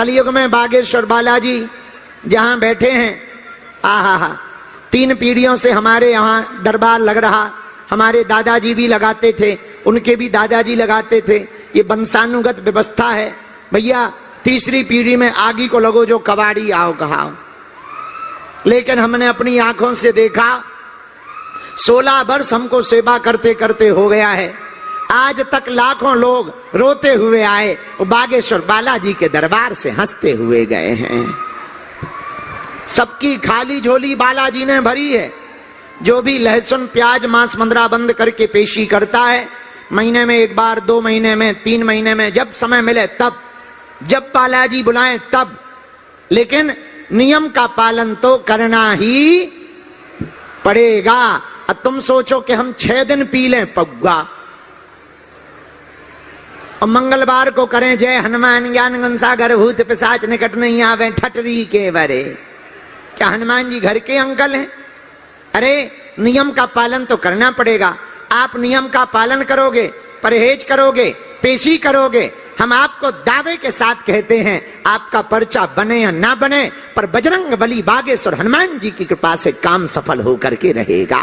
कलयुग में बागेश्वर बालाजी जहां बैठे हैं, आहा, 3 पीढ़ियों से हमारे यहाँ दरबार लग रहा। हमारे दादाजी भी लगाते थे, उनके भी दादाजी लगाते थे। ये वंशानुगत व्यवस्था है भैया। तीसरी पीढ़ी में आगे को लगो जो कबाड़ी आओ कहाओ। लेकिन हमने अपनी आंखों से देखा, 16 वर्ष हमको सेवा करते करते हो गया है। आज तक लाखों लोग रोते हुए आए, वो बागेश्वर बालाजी के दरबार से हंसते हुए गए हैं। सबकी खाली झोली बालाजी ने भरी है। जो भी लहसुन प्याज मांस मंदरा बंद करके पेशी करता है, महीने में 1 बार, 2 महीने में, 3 महीने में, जब समय मिले तब, जब बालाजी बुलाएं तब, लेकिन नियम का पालन तो करना ही पड़ेगा। अब तुम सोचो कि हम 6 दिन पी लें पौवा और मंगलवार को करें जय हनुमान ज्ञान गुण सागर भूत पिशाच निकट नहीं आवे ठटरी के बरे। क्या हनुमान जी घर के अंकल हैं? अरे नियम का पालन तो करना पड़ेगा। आप नियम का पालन करोगे, परहेज करोगे, पेशी करोगे, हम आपको दावे के साथ कहते हैं, आपका पर्चा बने या ना बने, पर बजरंग बली बागेश्वर हनुमान जी की कृपा से काम सफल होकर के रहेगा।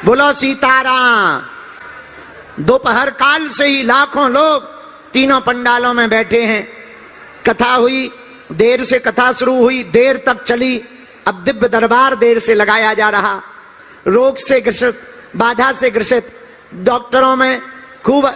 बोलो सीताराम। दोपहर काल से ही लाखों लोग तीनों पंडालों में बैठे हैं। कथा हुई, देर से कथा शुरू हुई, देर तक चली। अब दिव्य दरबार देर से लगाया जा रहा। रोग से ग्रसित, बाधा से ग्रसित डॉक्टरों में खूब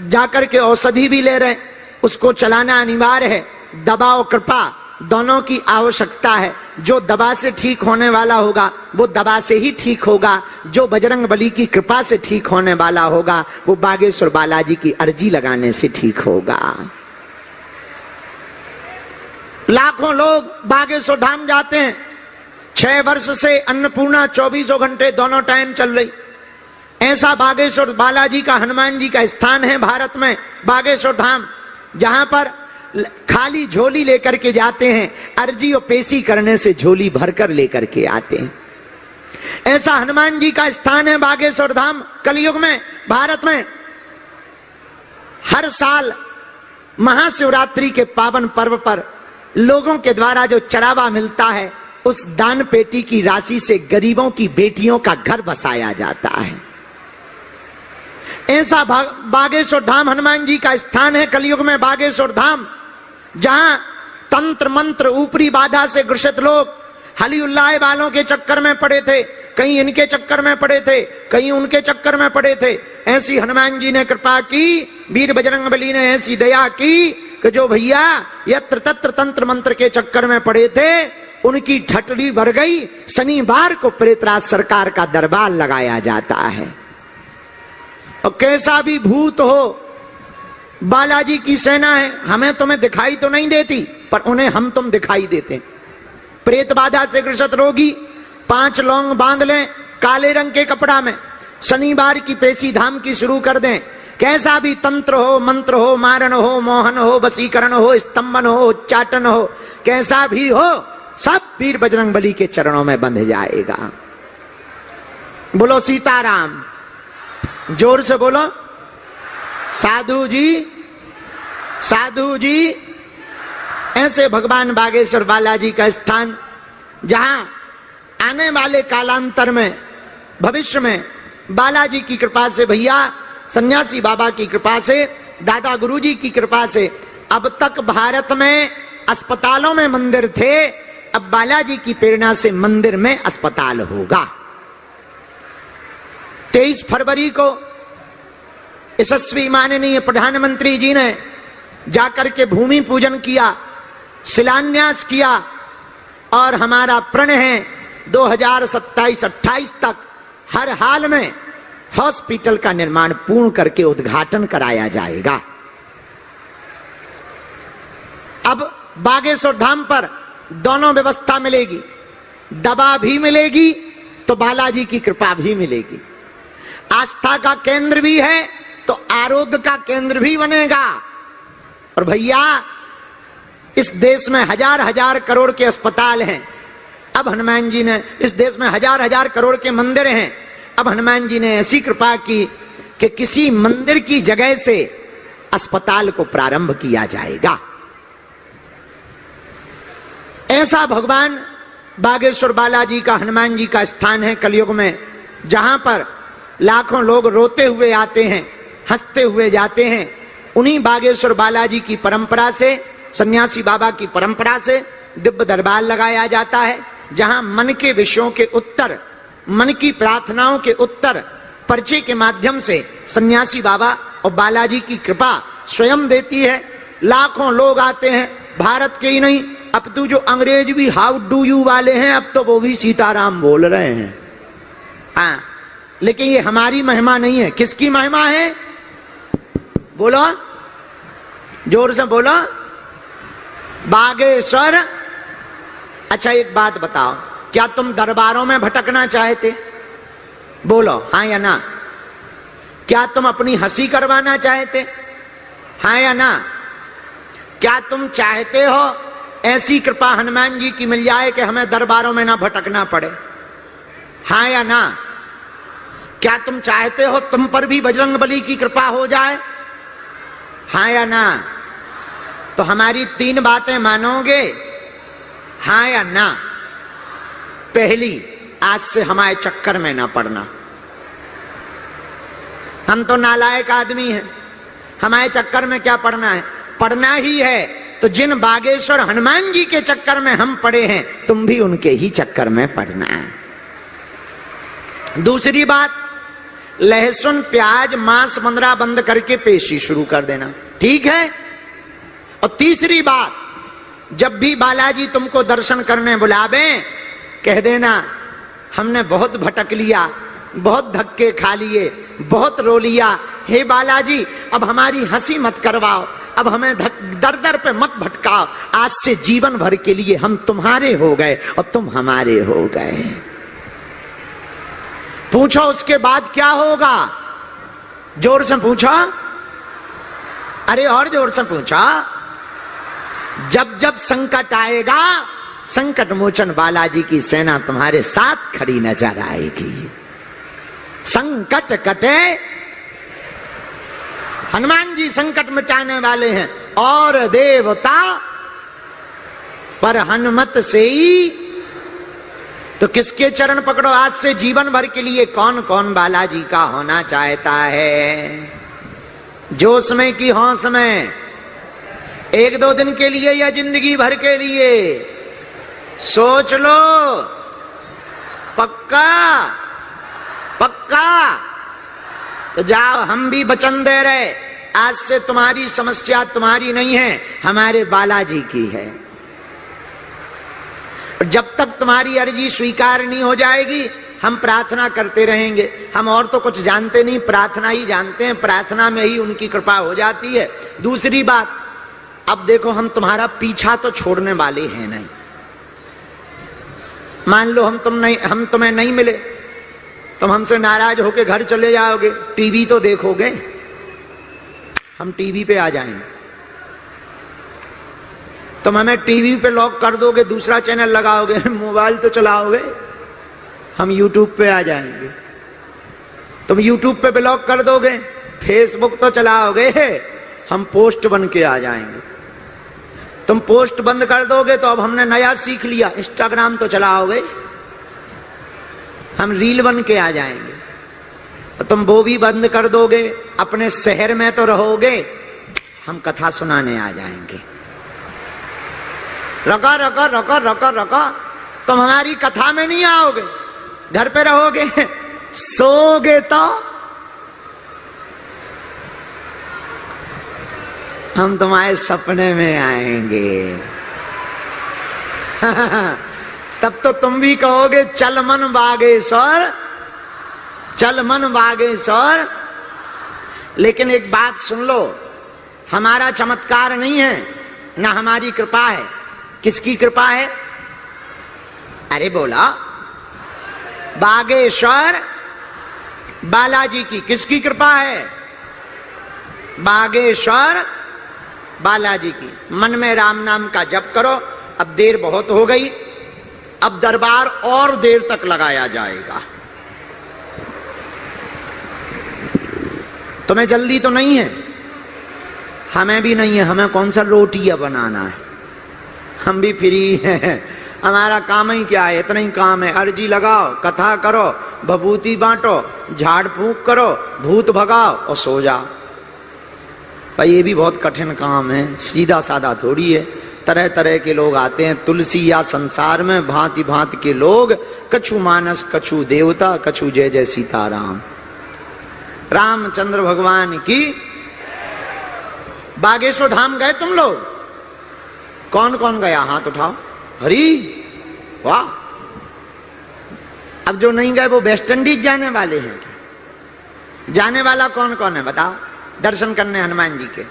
जाकर के औषधि भी ले रहे, उसको चलाना अनिवार्य है। दवा और कृपा दोनों की आवश्यकता है। जो दवा से ठीक होने वाला होगा वो दवा से ही ठीक होगा, जो बजरंग बली की कृपा से ठीक होने वाला होगा वो बागेश्वर बालाजी की अर्जी लगाने से ठीक होगा। लाखों लोग बागेश्वर धाम जाते हैं। 6 वर्ष से अन्नपूर्णा 24 घंटे दोनों टाइम चल रही। ऐसा बागेश्वर बालाजी का, हनुमान जी का स्थान है भारत में, बागेश्वर धाम, जहां पर खाली झोली लेकर के जाते हैं, अर्जी और पेशी करने से झोली भरकर लेकर के आते हैं। ऐसा हनुमान जी का स्थान है बागेश्वर धाम कलयुग में, भारत में। हर साल महाशिवरात्रि के पावन पर्व पर लोगों के द्वारा जो चढ़ावा मिलता है, उस दान पेटी की राशि से गरीबों की बेटियों का घर बसाया जाता है। ऐसा बागेश्वर धाम हनुमान जी का स्थान है कलयुग में, बागेश्वर धाम, जहां तंत्र मंत्र ऊपरी बाधा से ग्रसित लोग हली उल्लाह वालों के चक्कर में पड़े थे, कहीं इनके चक्कर में पड़े थे, कहीं उनके चक्कर में पड़े थे। ऐसी हनुमान जी ने कृपा की, वीर बजरंग बली ने ऐसी दया की कि जो भैया यत्र तत्र तंत्र मंत्र के चक्कर में पड़े थे, उनकी ठटरी भर गई। शनिवार को प्रेतराज सरकार का दरबार लगाया जाता है। और कैसा भी भूत हो, बालाजी की सेना है। हमें तुम्हें दिखाई तो नहीं देती, पर उन्हें हम तुम दिखाई देते। प्रेत बाधा से ग्रसित रोगी 5 लौंग बांध लें काले रंग के कपड़ा में, शनिवार की पेशी धाम की शुरू कर दें। कैसा भी तंत्र हो, मंत्र हो, मारण हो, मोहन हो, वशीकरण हो, स्तंभन हो, उच्चाटन हो, कैसा भी हो, सब वीर बजरंग बली के चरणों में बंध जाएगा। बोलो सीताराम। जोर से बोलो साधु जी, साधु जी। ऐसे भगवान बागेश्वर बालाजी का स्थान, जहां आने वाले कालांतर में, भविष्य में बालाजी की कृपा से, भैया सन्यासी बाबा की कृपा से, दादा गुरुजी की कृपा से, अब तक भारत में अस्पतालों में मंदिर थे, अब बालाजी की प्रेरणा से मंदिर में अस्पताल होगा। 23 फरवरी को यशस्वी माननीय प्रधानमंत्री जी ने जाकर के भूमि पूजन किया, शिलान्यास किया, और हमारा प्रण है 2027-28 तक हर हाल में हॉस्पिटल का निर्माण पूर्ण करके उद्घाटन कराया जाएगा। अब बागेश्वर धाम पर दोनों व्यवस्था मिलेगी, दवा भी मिलेगी तो बालाजी की कृपा भी मिलेगी। आस्था का केंद्र भी है तो आरोग्य का केंद्र भी बनेगा। और भैया इस देश में हजार करोड़ के अस्पताल हैं। अब हनुमान जी ने, इस देश में हजार करोड़ के मंदिर हैं। अब हनुमान जी ने ऐसी कृपा की कि किसी मंदिर की जगह से अस्पताल को प्रारंभ किया जाएगा। ऐसा भगवान बागेश्वर बालाजी का, हनुमान जी का स्थान है कलयुग में, जहां पर लाखों लोग रोते हुए आते हैं, हंसते हुए जाते हैं। उन्हीं बागेश्वर बालाजी की परंपरा से, सन्यासी बाबा की परंपरा से दिव्य दरबार लगाया जाता है, जहां मन के विषयों के उत्तर, मन की प्रार्थनाओं के उत्तर पर्चे के माध्यम से सन्यासी बाबा और बालाजी की कृपा स्वयं देती है। लाखों लोग आते हैं, भारत के ही नहीं, अब तो जो अंग्रेज भी हाउ डू यू वाले हैं, अब तो वो भी सीताराम बोल रहे हैं। हाँ, लेकिन ये हमारी महिमा नहीं है। किसकी महिमा है? बोलो, जोर से बोलो। बागेश्वर। अच्छा एक बात बताओ, क्या तुम दरबारों में भटकना चाहते? बोलो हाँ या ना। क्या तुम अपनी हंसी करवाना चाहते? हाँ या ना। क्या तुम चाहते हो ऐसी कृपा हनुमान जी की मिल जाए कि हमें दरबारों में ना भटकना पड़े? हाँ या ना। क्या तुम चाहते हो तुम पर भी बजरंगबली की कृपा हो जाए? हाँ या ना। तो हमारी 3 बातें मानोगे? हाँ या ना। पहली, आज से हमारे चक्कर में ना पड़ना। हम तो नालायक आदमी हैं, हमारे चक्कर में क्या पड़ना है? पढ़ना ही है तो जिन बागेश्वर हनुमान जी के चक्कर में हम पड़े हैं, तुम भी उनके ही चक्कर में पड़ना है। दूसरी बात, लहसुन प्याज मांस मंदरा बंद करके पेशी शुरू कर देना, ठीक है? और तीसरी बात, जब भी बालाजी तुमको दर्शन करने बुलावे, कह देना हमने बहुत भटक लिया, बहुत धक्के खा लिए, बहुत रो लिया, हे बालाजी अब हमारी हंसी मत करवाओ, अब हमें दर दर पे मत भटकाओ, आज से जीवन भर के लिए हम तुम्हारे हो गए और तुम हमारे हो गए। पूछो उसके बाद क्या होगा? जोर से पूछो, अरे और जोर से पूछो। जब जब संकट आएगा, संकट मोचन बालाजी की सेना तुम्हारे साथ खड़ी नजर आएगी। संकट कटे, हनुमान जी संकट मिटाने वाले हैं। और देवता पर हनुमत से ही, तो किसके चरण पकड़ो आज से जीवन भर के लिए? कौन कौन बालाजी का होना चाहता है? जोश में कि होश में? 1-2 दिन के लिए या जिंदगी भर के लिए? सोच लो। पक्का? पक्का? तो जाओ, हम भी वचन दे रहे, आज से तुम्हारी समस्या तुम्हारी नहीं है, हमारे बालाजी की है। और जब तक तुम्हारी अर्जी स्वीकार नहीं हो जाएगी, हम प्रार्थना करते रहेंगे। हम और तो कुछ जानते नहीं, प्रार्थना ही जानते हैं, प्रार्थना में ही उनकी कृपा हो जाती है। दूसरी बात, अब देखो हम तुम्हारा पीछा तो छोड़ने वाले हैं नहीं। मान लो हम तुम्हें नहीं मिले, तुम हमसे नाराज होके घर चले जाओगे, टीवी तो देखोगे, हम टीवी पे आ जाएंगे। तुम हमें टीवी पे लॉक कर दोगे, दूसरा चैनल लगाओगे, मोबाइल तो चलाओगे, हम यूट्यूब पे आ जाएंगे। तुम यूट्यूब पे ब्लॉक कर दोगे, फेसबुक तो चलाओगे, हम पोस्ट बन के आ जाएंगे। तुम पोस्ट बंद कर दोगे तो अब हमने नया सीख लिया, इंस्टाग्राम तो चलाओगे, हम रील बन के आ जाएंगे। तो तुम वो भी बंद कर दोगे, अपने शहर में तो रहोगे, हम कथा सुनाने आ जाएंगे। रखो रखो रखो रखो रखो, तुम हमारी कथा में नहीं आओगे, घर पे रहोगे, सोगे तो हम तुम्हारे सपने में आएंगे। तब तो तुम भी कहोगे चल मन बागेश्वर, चल मन बागेश्वर। लेकिन एक बात सुन लो, हमारा चमत्कार नहीं है, ना हमारी कृपा है। किसकी कृपा है? अरे बोला, बागेश्वर बालाजी की। किसकी कृपा है? बागेश्वर बालाजी की। मन में राम नाम का जप करो। अब देर बहुत हो गई, अब दरबार और देर तक लगाया जाएगा। तुम्हें जल्दी तो नहीं है? हमें भी नहीं है, हमें कौन सा रोटियां बनाना है, हम भी फ्री हैं, हमारा काम ही क्या है, इतना ही काम है, अर्जी लगाओ, कथा करो, भभूति बांटो, झाड़ फूंक करो, भूत भगाओ और सो जाओ। भाई ये भी बहुत कठिन काम है, सीधा साधा थोड़ी है। तरह तरह के लोग आते हैं तुलसी या संसार में, भांति भांति के लोग, कछु मानस कछु देवता, कछु जय जय सीताराम। रामचंद्र भगवान की। बागेश्वर धाम गए तुम लोग? कौन कौन गया हाथ उठाओ। हरी वाह। अब जो नहीं गए वो वेस्ट इंडीज जाने वाले हैं क्या? जाने वाला कौन कौन है बताओ, दर्शन करने हनुमान जी के।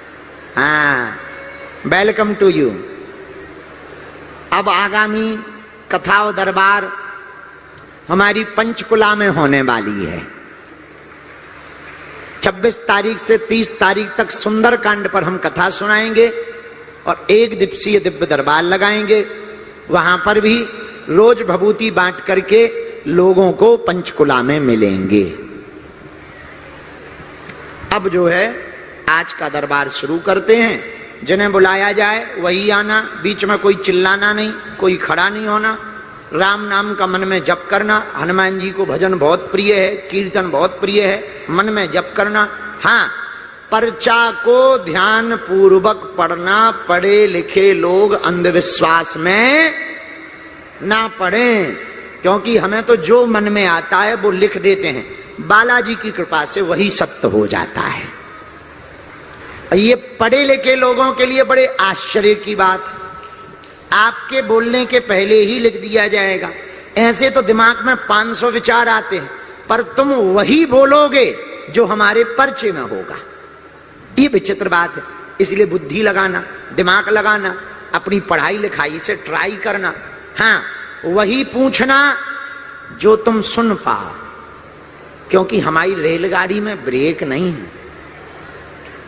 हाँ, वेलकम टू यू। अब आगामी कथा और दरबार हमारी पंचकुला में होने वाली है। 26 तारीख से 30 तारीख तक सुंदरकांड पर हम कथा सुनाएंगे और 1 दिवसीय दिव्य दरबार लगाएंगे। वहां पर भी रोज भभूति बांट करके लोगों को पंचकुला में मिलेंगे। अब जो है आज का दरबार शुरू करते हैं। जिन्हें बुलाया जाए वही आना, बीच में कोई चिल्लाना नहीं, कोई खड़ा नहीं होना, राम नाम का मन में जप करना। हनुमान जी को भजन बहुत प्रिय है, कीर्तन बहुत प्रिय है, मन में जप करना। हाँ, पर्चा को ध्यान पूर्वक पढ़ना, पढ़े लिखे लोग अंधविश्वास में ना पढ़ें, क्योंकि हमें तो जो मन में आता है वो लिख देते हैं, बालाजी की कृपा से वही सत्य हो जाता है। ये पढ़े लिखे लोगों के लिए बड़े आश्चर्य की बात है, आपके बोलने के पहले ही लिख दिया जाएगा। ऐसे तो दिमाग में 500 विचार आते हैं, पर तुम वही बोलोगे जो हमारे पर्चे में होगा। ये विचित्र बात है। इसलिए बुद्धि लगाना, दिमाग लगाना, अपनी पढ़ाई लिखाई से ट्राई करना। हाँ, वही पूछना जो तुम सुन पाओ, क्योंकि हमारी रेलगाड़ी में ब्रेक नहीं है।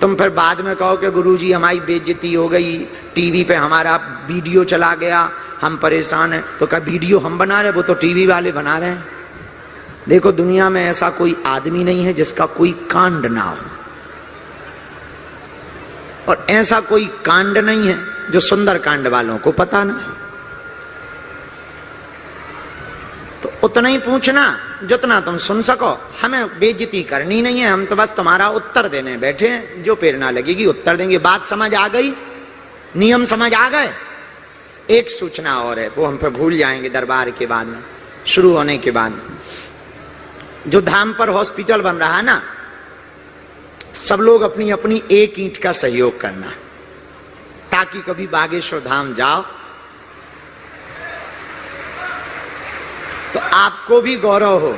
तुम फिर बाद में कहो कि गुरुजी हमारी बेइज्जती हो गई, टीवी पे हमारा वीडियो चला गया, हम परेशान हैं। तो क्या वीडियो हम बना रहे, वो तो टीवी वाले बना रहे हैं। देखो, दुनिया में ऐसा कोई आदमी नहीं है जिसका कोई कांड ना हो, और ऐसा कोई कांड नहीं है जो सुंदर कांड वालों को पता ना। तो उतना ही पूछना जितना तुम सुन सको। हमें बेइज्जती करनी नहीं है, हम तो बस तुम्हारा उत्तर देने बैठे हैं। जो प्रेरणा लगेगी उत्तर देंगे। बात समझ आ गई, नियम समझ आ गए। एक सूचना और है, वो हम पे भूल जाएंगे दरबार के बाद में, शुरू होने के बाद। जो धाम पर हॉस्पिटल बन रहा है ना, सब लोग अपनी अपनी 1 ईंट का सहयोग करना, ताकि कभी बागेश्वर धाम जाओ तो आपको भी गौरव हो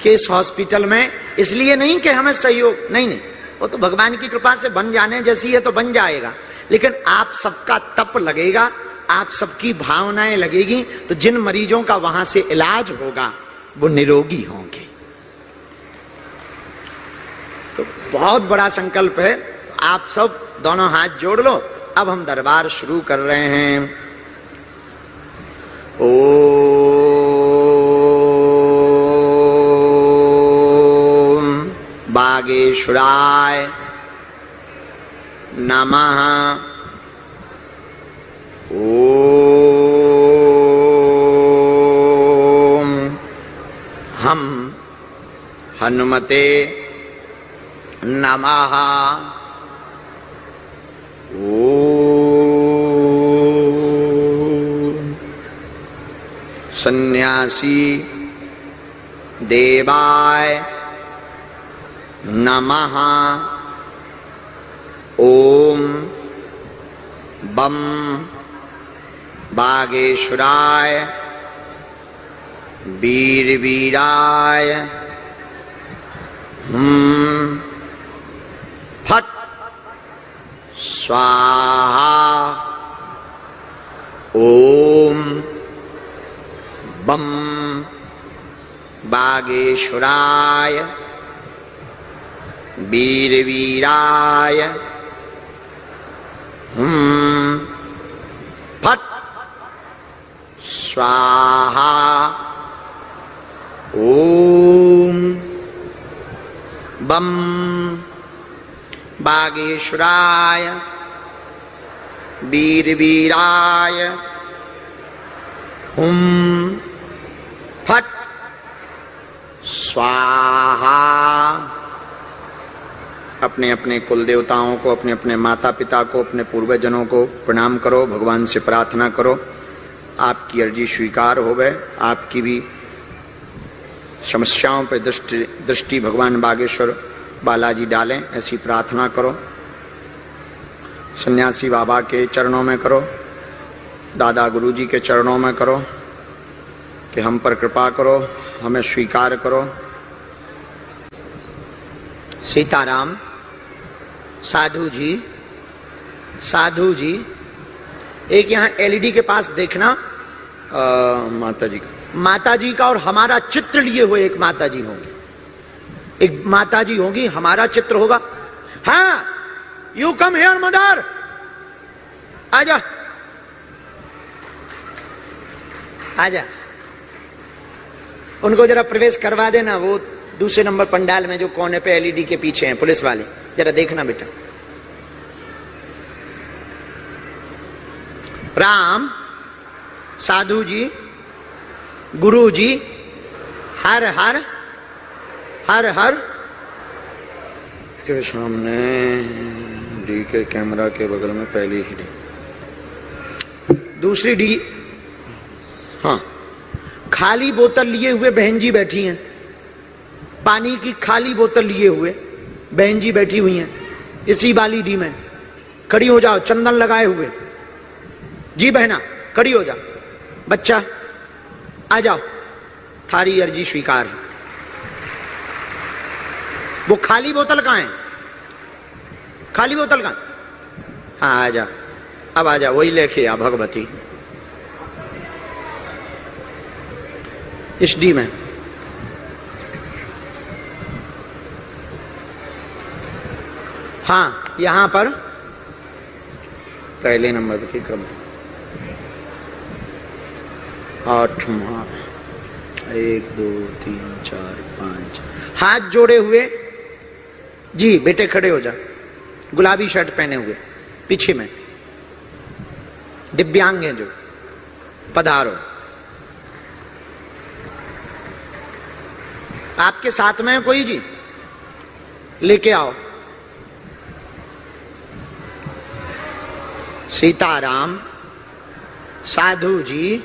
कि इस हॉस्पिटल में। इसलिए नहीं कि हमें सहयोग, नहीं नहीं, वो तो भगवान की कृपा से बन जाने जैसी है तो बन जाएगा, लेकिन आप सबका तप लगेगा, आप सबकी भावनाएं लगेगी, तो जिन मरीजों का वहां से इलाज होगा वो निरोगी होंगे। तो बहुत बड़ा संकल्प है। आप सब दोनों हाथ जोड़ लो। अब हम दरबार शुरू कर रहे हैं। बागेश्वराय नमः। ओम हम हनुमते नमः। ओम सन्यासी देवाय नमः। ओम बम बागेश्वराय वीरवीराय फट स्वाहा। ओम बम बागेश्वराय वीरवीराय फट स्वाहा। ओम बम बागेश्वराय वीर वीराय हुम फट स्वाहा। अपने अपने कुल देवताओं को, अपने अपने माता पिता को, अपने पूर्वजनों को प्रणाम करो, भगवान से प्रार्थना करो आपकी अर्जी स्वीकार हो गए, आपकी भी समस्याओं पर दृष्टि भगवान बागेश्वर बालाजी डालें, ऐसी प्रार्थना करो। सन्यासी बाबा के चरणों में करो, दादा गुरुजी के चरणों में करो कि हम पर कृपा करो, हमें स्वीकार करो। सीताराम। साधु जी, साधु जी, एक यहाँ एलईडी के पास देखना, माता जी का, माता जी का और हमारा चित्र लिए हुए एक माता जी होंगी, एक माता जी होंगी, हमारा चित्र होगा। हाँ, यू कम हियर मदर, आजा आजा, उनको जरा प्रवेश करवा देना, वो दूसरे नंबर पंडाल में जो कोने पे एलईडी के पीछे हैं पुलिस वाले, जरा देखना बेटा। राम। साधु जी, गुरु जी, हर हर हर हर के सामने डी के कैमरा के बगल में पहली ही डी, दूसरी डी। हाँ, खाली बोतल लिए हुए बहन जी बैठी हैं, पानी की खाली बोतल लिए हुए बहन जी बैठी हुई हैं इसी वाली डी में। खड़ी हो जाओ, चंदन लगाए हुए। जी बहना, खड़ी हो जाओ। बच्चा आ जाओ, थारी अर्जी स्वीकार है। वो खाली बोतल कहां है? खाली बोतल कहां? हाँ, आ जा, अब आ जा, वही लेके आ भगवती इस डी में। हाँ, यहां पर पहले नंबर के क्रम 8वां, 1 2 3 4 5, हाथ जोड़े हुए जी। बेटे खड़े हो जा, गुलाबी शर्ट पहने हुए पीछे में, दिव्यांग हैं जो, पधारो। आपके साथ में है कोई जी? लेके आओ। सीताराम। साधु जी,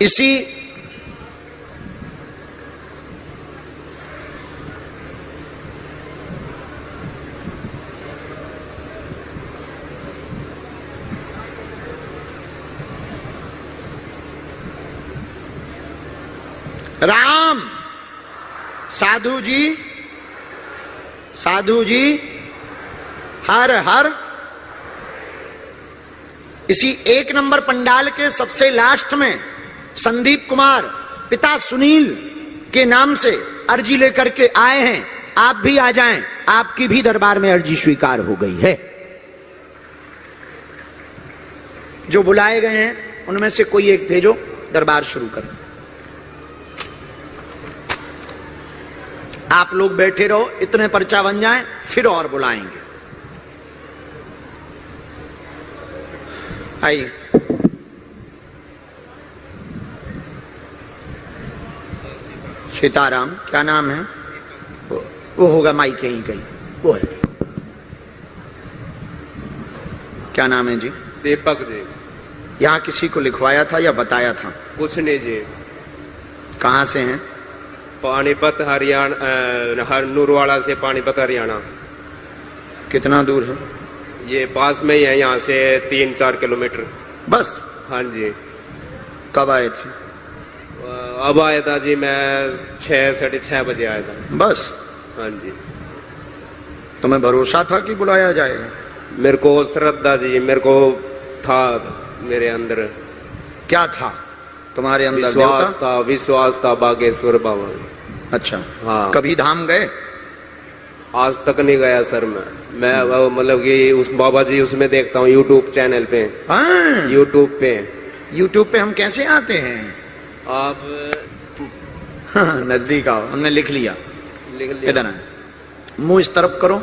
इसी राम। साधु जी, साधु जी, हर हर। इसी 1 नंबर पंडाल के सबसे लास्ट में संदीप कुमार पिता सुनील के नाम से अर्जी लेकर के आए हैं। आप भी आ जाएं, आपकी भी दरबार में अर्जी स्वीकार हो गई है। जो बुलाए गए हैं उनमें से कोई एक भेजो, दरबार शुरू करें। आप लोग बैठे रहो, इतने पर्चा बन जाएं, फिर और बुलाएंगे। आइए। सीताराम। क्या नाम है? वो होगा माई कहीं कहीं, वो है। क्या नाम है जी? दीपक जी। यहाँ किसी को लिखवाया था या बताया था? कुछ नहीं जी। कहाँ से हैं? पानीपत हरियाणा, नूरवाड़ा से पानीपत हरियाणा। कितना दूर है? ये पास में ही है, यहाँ से 3-4 किलोमीटर बस। हाँ जी। कब आए थे? अब आया था जी, मैं 6-6:30 बजे आया था। बस। हाँ जी। तुम्हें भरोसा था कि बुलाया जाएगा? मेरे को श्रद्धा जी, मेरे को था मेरे अंदर। क्या था तुम्हारे अंदर विश्वास देवता? था, विश्वास था बागेश्वर बाबा। अच्छा, हाँ। कभी धाम गए? आज तक नहीं गया सर मैं वो मतलब कि उस बाबा जी उसमें देखता हूँ यूट्यूब चैनल पे, हाँ, यूट्यूब पे। यूट्यूब पे हम कैसे आते हैं? आप हाँ, नजदीक आओ, हमने लिख लिया। लिख लिया। इधर आए, मुंह इस तरफ करो।